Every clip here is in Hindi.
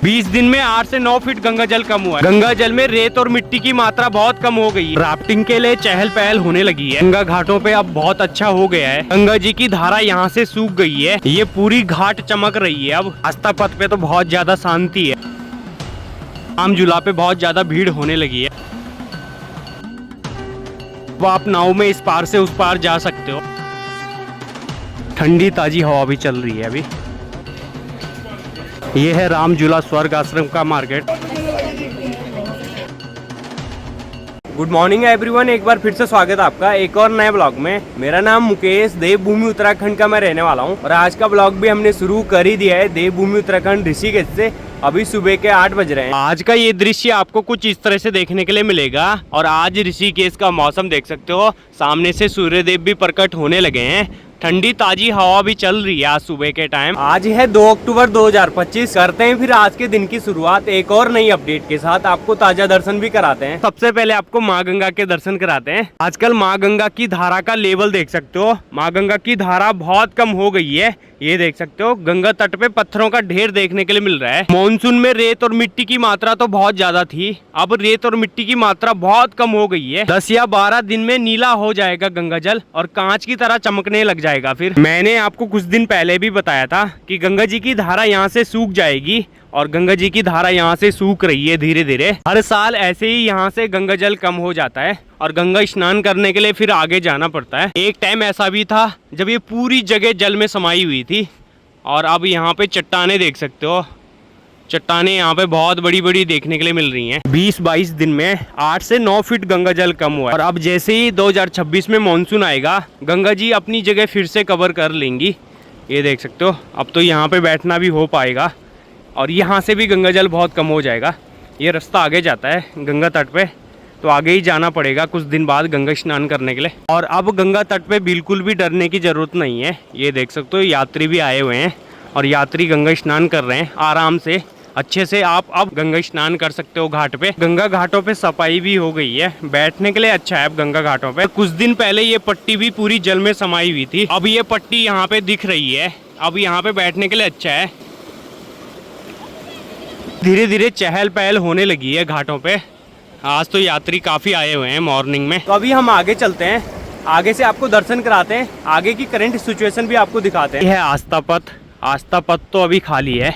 20 दिन में 8 से 9 फीट गंगा जल कम हुआ है। गंगा जल में रेत और मिट्टी की मात्रा बहुत कम हो गई है। राफ्टिंग के लिए चहल पहल होने लगी है। गंगा घाटों पे अब बहुत अच्छा हो गया है। गंगा जी की धारा यहाँ से सूख गई है। ये पूरी घाट चमक रही है। अब आस्था पथ पे तो बहुत ज्यादा शांति है। राम झूला पे बहुत ज्यादा भीड़ होने लगी है। अब आप नाव में इस पार से उस पार जा सकते हो। ठंडी ताजी हवा भी चल रही है अभी। ये है राम झूला स्वर्ग आश्रम का मार्केट। गुड मॉर्निंग एवरीवन, एक बार फिर से स्वागत है आपका एक और नए ब्लॉग में। मेरा नाम मुकेश, देवभूमि उत्तराखंड का मैं रहने वाला हूँ और आज का ब्लॉग भी हमने शुरू कर ही दिया है देवभूमि उत्तराखंड ऋषिकेश से। अभी सुबह के 8 बज रहे हैं। आज का ये दृश्य आपको कुछ इस तरह से देखने के लिए मिलेगा। और आज ऋषिकेश का मौसम देख सकते हो, सामने से सूर्यदेव भी प्रकट होने लगे हैं। ठंडी ताजी हवा भी चल रही है आज सुबह के टाइम। आज है 2 अक्टूबर 2025। करते हैं फिर आज के दिन की शुरुआत एक और नई अपडेट के साथ। आपको ताजा दर्शन भी कराते हैं। सबसे पहले आपको माँ गंगा के दर्शन कराते हैं। आजकल माँ गंगा की धारा का लेवल देख सकते हो। माँ गंगा की धारा बहुत कम हो गई है। ये देख सकते हो, गंगा तट पे पत्थरों का ढेर देखने के लिए मिल रहा है। मॉनसून में रेत और मिट्टी की मात्रा तो बहुत ज्यादा थी, अब रेत और मिट्टी की मात्रा बहुत कम हो गई है। 10 या 12 दिन में नीला हो जाएगा गंगा जल और कांच की तरह चमकने लग जाएगा। फिर मैंने आपको कुछ दिन पहले भी बताया था कि गंगा जी की धारा यहाँ से सूख जाएगी और गंगा जी की धारा यहाँ से सूख रही है धीरे धीरे। हर साल ऐसे ही यहाँ से गंगा जल कम हो जाता है और गंगा स्नान करने के लिए फिर आगे जाना पड़ता है। एक टाइम ऐसा भी था जब ये पूरी जगह जल में समाई हुई थी। और अब यहाँ पे चट्टाने देख सकते हो। चट्टाने यहाँ पे बहुत बड़ी बड़ी देखने के लिए मिल रही हैं। 20-22 दिन में 8 से 9 फीट गंगा जल कम हुआ है। और अब जैसे ही 2026 में मानसून आएगा, गंगा जी अपनी जगह फिर से कवर कर लेंगी। ये देख सकते हो, अब तो यहाँ पे बैठना भी हो पाएगा और यहाँ से भी गंगा जल बहुत कम हो जाएगा। ये रास्ता आगे जाता है गंगा तट पे, तो आगे ही जाना पड़ेगा कुछ दिन बाद गंगा स्नान करने के लिए। और अब गंगा तट पे बिल्कुल भी डरने की ज़रूरत नहीं है। ये देख सकते हो, यात्री भी आए हुए हैं और यात्री गंगा स्नान कर रहे हैं आराम से, अच्छे से। आप अब गंगा स्नान कर सकते हो घाट पे। गंगा घाटों पे सफाई भी हो गई है, बैठने के लिए अच्छा है अब गंगा घाटों पे। कुछ दिन पहले ये पट्टी भी पूरी जल में समाई हुई थी, अब ये पट्टी यहाँ पे दिख रही है। अब यहाँ पे बैठने के लिए अच्छा है। धीरे धीरे चहल पहल होने लगी है घाटों पे। आज तो यात्री काफ़ी आए हुए हैं मॉर्निंग में। तो अभी हम आगे चलते हैं, आगे से आपको दर्शन कराते हैं, आगे की करंट सिचुएशन भी आपको दिखाते हैं। यह है आस्था पथ। आस्था पथ तो अभी खाली है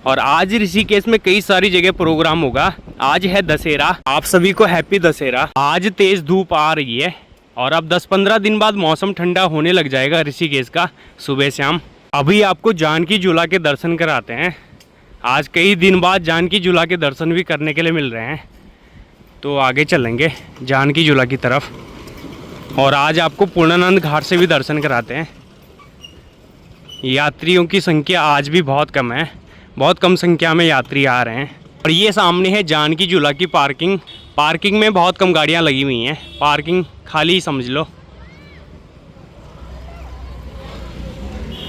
और आज ऋषिकेश में कई सारी जगह प्रोग्राम होगा। आज है दशहरा, आप सभी को हैप्पी दशहरा। आज तेज धूप आ रही है और अब 10-15 दिन बाद मौसम ठंडा होने लग जाएगा ऋषिकेश का सुबह शाम। अभी आपको जानकी झूला के दर्शन कराते हैं। आज कई दिन बाद जानकी झूला के दर्शन भी करने के लिए मिल रहे हैं, तो आगे चलेंगे जानकी झूला की तरफ। और आज आपको पूर्णानंद घाट से भी दर्शन कराते हैं। यात्रियों की संख्या आज भी बहुत कम है, बहुत कम संख्या में यात्री आ रहे हैं। और ये सामने है जानकी झूला की पार्किंग। पार्किंग में बहुत कम गाड़ियां लगी हुई हैं, पार्किंग खाली समझ लो।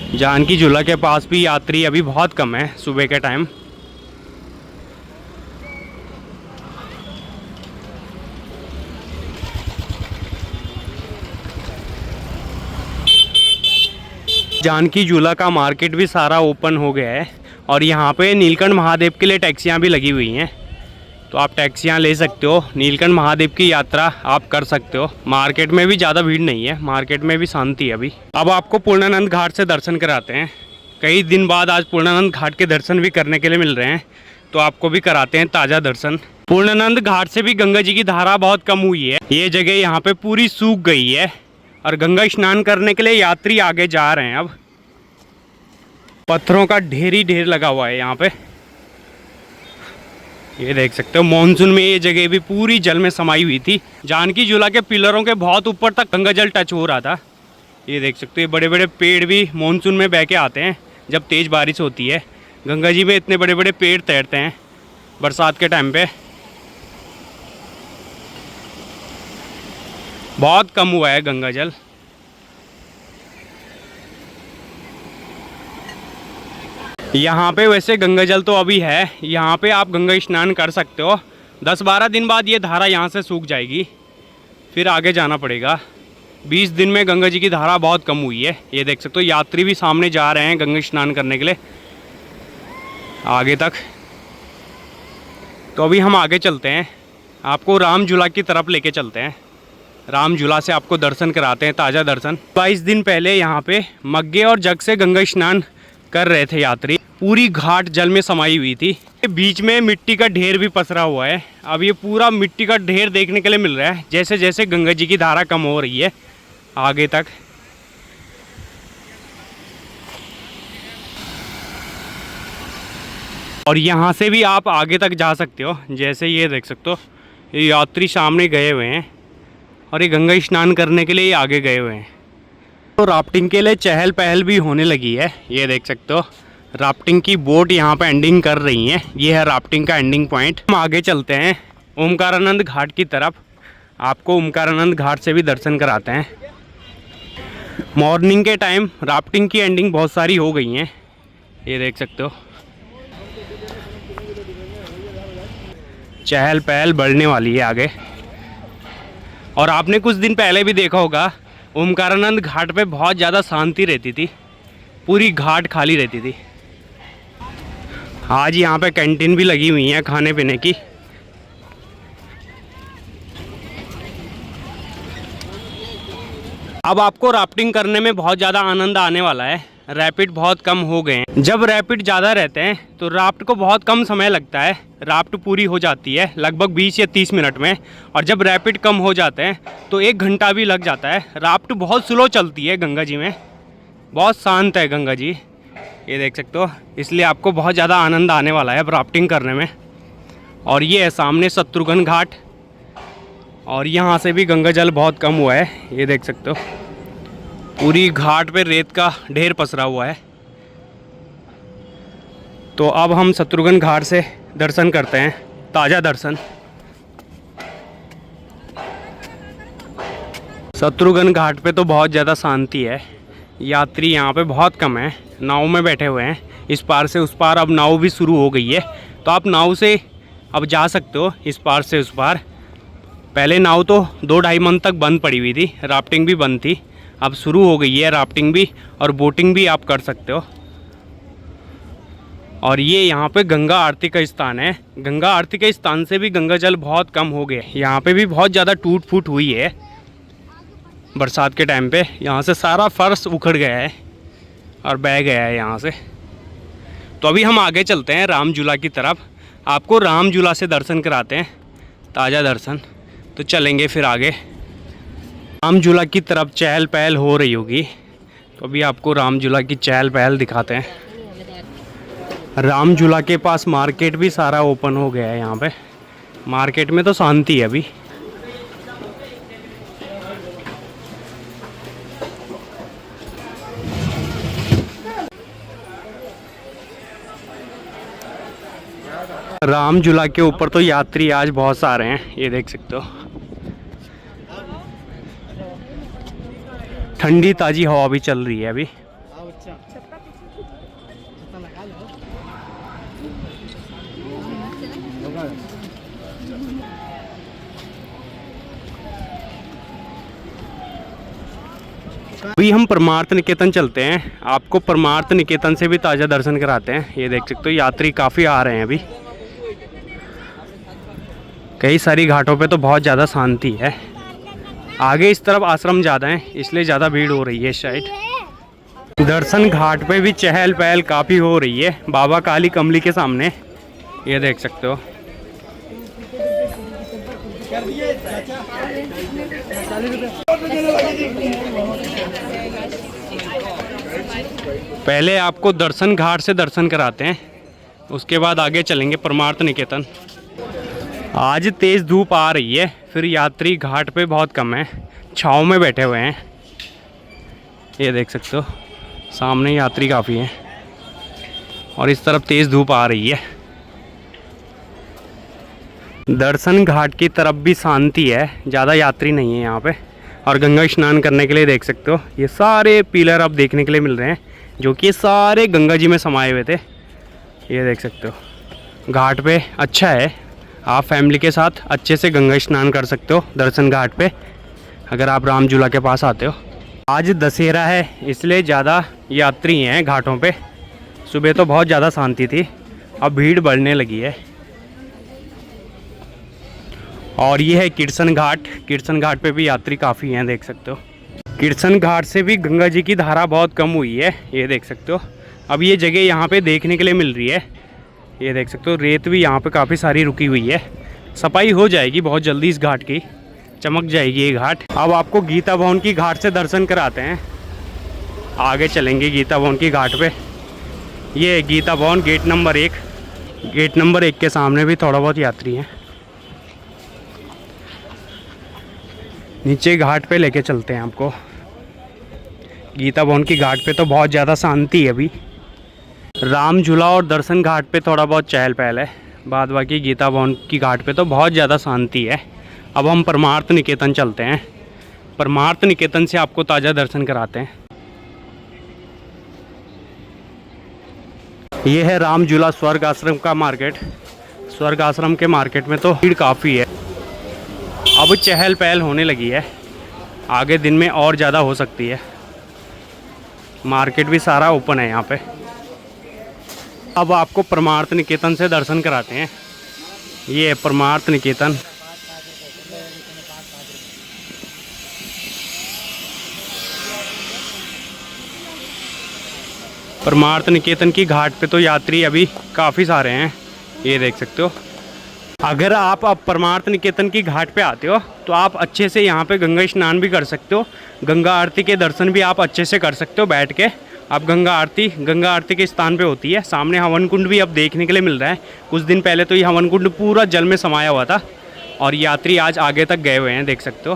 जानकी झूला के पास भी यात्री अभी बहुत कम है सुबह के टाइम। जानकी झूला का मार्केट भी सारा ओपन हो गया है और यहाँ पे नीलकंठ महादेव के लिए टैक्सियाँ भी लगी हुई हैं, तो आप टैक्सियाँ ले सकते हो। नीलकंठ महादेव की यात्रा आप कर सकते हो। मार्केट में भी ज़्यादा भीड़ नहीं है, मार्केट में भी शांति है अभी। अब आपको पूर्णानंद घाट से दर्शन कराते हैं। कई दिन बाद आज पूर्णानंद घाट के दर्शन भी करने के लिए मिल रहे हैं, तो आपको भी कराते हैं ताज़ा दर्शन। पूर्णानंद घाट से भी गंगा जी की धारा बहुत कम हुई है। ये जगह यहाँ पे पूरी सूख गई है और गंगा स्नान करने के लिए यात्री आगे जा रहे हैं। अब पत्थरों का ढेर ही ढेर लगा हुआ है यहाँ पे। ये देख सकते हो, मॉनसून में ये जगह भी पूरी जल में समाई हुई थी। जानकी झूला के पिलरों के बहुत ऊपर तक गंगा जल टच हो रहा था। ये देख सकते हो, ये बड़े बड़े पेड़ भी मॉनसून में बह के आते हैं जब तेज़ बारिश होती है। गंगा जी में इतने बड़े बड़े पेड़ तैरते हैं बरसात के टाइम पे। बहुत कम हुआ है गंगा जल। यहाँ पे वैसे गंगा जल तो अभी है, यहाँ पे आप गंगा स्नान कर सकते हो। 10-12 दिन बाद ये धारा यहाँ से सूख जाएगी, फिर आगे जाना पड़ेगा। 20 दिन में गंगा जी की धारा बहुत कम हुई है। ये देख सकते हो, यात्री भी सामने जा रहे हैं गंगा स्नान करने के लिए आगे तक। तो अभी हम आगे चलते हैं, आपको राम झूला की तरफ लेके चलते हैं। राम झूला से आपको दर्शन कराते हैं, ताज़ा दर्शन। 22 दिन पहले यहाँ पे मग्गे और जग से गंगा स्नान कर रहे थे यात्री। पूरी घाट जल में समाई हुई थी। बीच में मिट्टी का ढेर भी पसरा हुआ है। अब ये पूरा मिट्टी का ढेर देखने के लिए मिल रहा है जैसे जैसे गंगा जी की धारा कम हो रही है आगे तक। और यहाँ से भी आप आगे तक जा सकते हो, जैसे ये देख सकते हो ये यात्री सामने गए हुए हैं और ये गंगा स्नान करने के लिए आगे गए हुए हैं। तो राफ्टिंग के लिए चहल पहल भी होने लगी है, ये देख सकते हो। राफ्टिंग की बोट यहाँ पे एंडिंग कर रही हैं। ये है राफ्टिंग का एंडिंग पॉइंट। हम आगे चलते हैं ओमकारानंद घाट की तरफ, आपको ओमकारानंद घाट से भी दर्शन कराते हैं। मॉर्निंग के टाइम राफ्टिंग की एंडिंग बहुत सारी हो गई हैं, ये देख सकते हो। चहल पहल बढ़ने वाली है आगे। और आपने कुछ दिन पहले भी देखा होगा ओमकारानंद घाट पे बहुत ज़्यादा शांति रहती थी, पूरी घाट खाली रहती थी। आज यहाँ पे कैंटीन भी लगी हुई है खाने पीने की। अब आपको राफ्टिंग करने में बहुत ज़्यादा आनंद आने वाला है। रैपिड बहुत कम हो गए हैं। जब रैपिड ज़्यादा रहते हैं तो राफ्ट को बहुत कम समय लगता है, राफ्ट पूरी हो जाती है लगभग 20 या 30 मिनट में। और जब रैपिड कम हो जाते हैं तो 1 घंटा भी लग जाता है। राफ्ट बहुत स्लो चलती है गंगा जी में, बहुत शांत है गंगा जी, ये देख सकते हो। इसलिए आपको बहुत ज़्यादा आनंद आने वाला है अब राफ्टिंग करने में। और ये है सामने शत्रुघ्न घाट, और यहाँ से भी गंगा जल बहुत कम हुआ है, ये देख सकते हो। पूरी घाट पे रेत का ढेर पसरा हुआ है। तो अब हम शत्रुघ्न घाट से दर्शन करते हैं, ताज़ा दर्शन। शत्रुघ्न घाट पे तो बहुत ज़्यादा शांति है, यात्री यहाँ पे बहुत कम है। नाव में बैठे हुए हैं इस पार से उस पार। अब नाव भी शुरू हो गई है तो आप नाव से अब जा सकते हो इस पार से उस पार। पहले नाव तो 2-2.5 मंथ तक बंद पड़ी हुई थी, राफ्टिंग भी बंद थी। अब शुरू हो गई है राफ्टिंग भी, और बोटिंग भी आप कर सकते हो। और ये यहाँ पे गंगा आरती का स्थान है। गंगा आरती के स्थान से भी गंगा जल बहुत कम हो गया। यहाँ पे भी बहुत ज़्यादा टूट फूट हुई है बरसात के टाइम पे। यहाँ से सारा फर्श उखड़ गया है और बह गया है यहाँ से। तो अभी हम आगे चलते हैं राम झूला की तरफ, आपको राम झूला से दर्शन कराते हैं, ताज़ा दर्शन। तो चलेंगे फिर आगे। राम झूला की तरफ चहल पहल हो रही होगी, तो अभी आपको राम झूला की चहल पहल दिखाते हैं। राम झूला के पास मार्केट भी सारा ओपन हो गया है। यहाँ पे मार्केट में तो शांति है अभी। राम झूला के ऊपर तो यात्री आज बहुत सारे हैं, ये देख सकते हो। ठंडी ताज़ी हवा भी चल रही है अभी। अभी हम परमार्थ निकेतन चलते हैं, आपको परमार्थ निकेतन से भी ताज़ा दर्शन कराते हैं। ये देख सकते हो यात्री काफ़ी आ रहे हैं अभी। कई सारी घाटों पे तो बहुत ज़्यादा शांति है। आगे इस तरफ आश्रम ज़्यादा हैं इसलिए ज़्यादा भीड़ हो रही है इस साइड। दर्शन घाट पे भी चहल पहल काफ़ी हो रही है बाबा काली कमली के सामने, ये देख सकते हो। पहले आपको दर्शन घाट से दर्शन कराते हैं, उसके बाद आगे चलेंगे परमार्थ निकेतन। आज तेज़ धूप आ रही है, फिर यात्री घाट पे बहुत कम है, छाँव में बैठे हुए हैं। ये देख सकते हो सामने यात्री काफ़ी हैं और इस तरफ तेज़ धूप आ रही है। दर्शन घाट की तरफ भी शांति है, ज़्यादा यात्री नहीं है यहाँ पे। और गंगा स्नान करने के लिए देख सकते हो ये सारे पिलर अब देखने के लिए मिल रहे हैं, जो कि सारे गंगा जी में समाये हुए थे। ये देख सकते हो घाट पे अच्छा है, आप फैमिली के साथ अच्छे से गंगा स्नान कर सकते हो दर्शन घाट पे, अगर आप राम झूला के पास आते हो। आज दशहरा है इसलिए ज़्यादा यात्री हैं घाटों पे। सुबह तो बहुत ज़्यादा शांति थी, अब भीड़ बढ़ने लगी है। और ये है किरसन घाट। किरसन घाट पे भी यात्री काफ़ी हैं, देख सकते हो। किरसन घाट से भी गंगा जी की धारा बहुत कम हुई है, ये देख सकते हो। अब ये जगह यहाँ पे देखने के लिए मिल रही है, ये देख सकते हो। रेत भी यहाँ पे काफ़ी सारी रुकी हुई है, सफाई हो जाएगी बहुत जल्दी, इस घाट की चमक जाएगी ये घाट। अब आपको गीता भवन की घाट से दर्शन कराते हैं, आगे चलेंगे गीता भवन की घाट पे। ये है गीता भवन, गेट नंबर 1। गेट नंबर 1 के सामने भी थोड़ा बहुत यात्री हैं। नीचे घाट पे लेके चलते हैं आपको। गीता भवन की घाट पे तो बहुत ज़्यादा शांति है अभी। राम झूला और दर्शन घाट पे थोड़ा बहुत चहल पहल है, बाद बाकी गीता भवन की घाट पे तो बहुत ज़्यादा शांति है। अब हम परमार्थ निकेतन चलते हैं, परमार्थ निकेतन से आपको ताज़ा दर्शन कराते हैं। ये है राम झूला स्वर्ग आश्रम का मार्केट। स्वर्ग आश्रम के मार्केट में तो भीड़ काफ़ी है, अब चहल पहल होने लगी है, आगे दिन में और ज़्यादा हो सकती है। मार्केट भी सारा ओपन है यहाँ पे। अब आपको परमार्थ निकेतन से दर्शन कराते हैं। ये है परमार्थ निकेतन। परमार्थ निकेतन की घाट पे तो यात्री अभी काफ़ी सारे हैं, ये देख सकते हो। अगर आप अब परमार्थ निकेतन की घाट पे आते हो तो आप अच्छे से यहाँ पे गंगा स्नान भी कर सकते हो, गंगा आरती के दर्शन भी आप अच्छे से कर सकते हो बैठ के। अब गंगा आरती के स्थान पे होती है। सामने हवन कुंड भी अब देखने के लिए मिल रहा है। कुछ दिन पहले तो ये हवन कुंड पूरा जल में समाया हुआ था और यात्री आज आगे तक गए हुए हैं, देख सकते हो।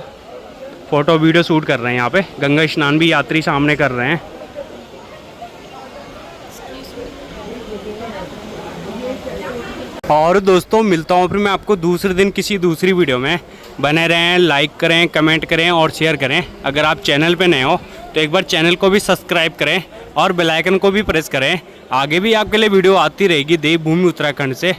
फ़ोटो वीडियो शूट कर रहे हैं यहाँ पे। गंगा स्नान भी यात्री सामने कर रहे हैं। और दोस्तों मिलता हूँ फिर मैं आपको दूसरे दिन किसी दूसरी वीडियो में। बने रहें, लाइक करें, कमेंट करें और शेयर करें। अगर आप चैनल पे नए हो तो एक बार चैनल को भी सब्सक्राइब करें और बेल आइकन को भी प्रेस करें। आगे भी आपके लिए वीडियो आती रहेगी देवभूमि उत्तराखंड से।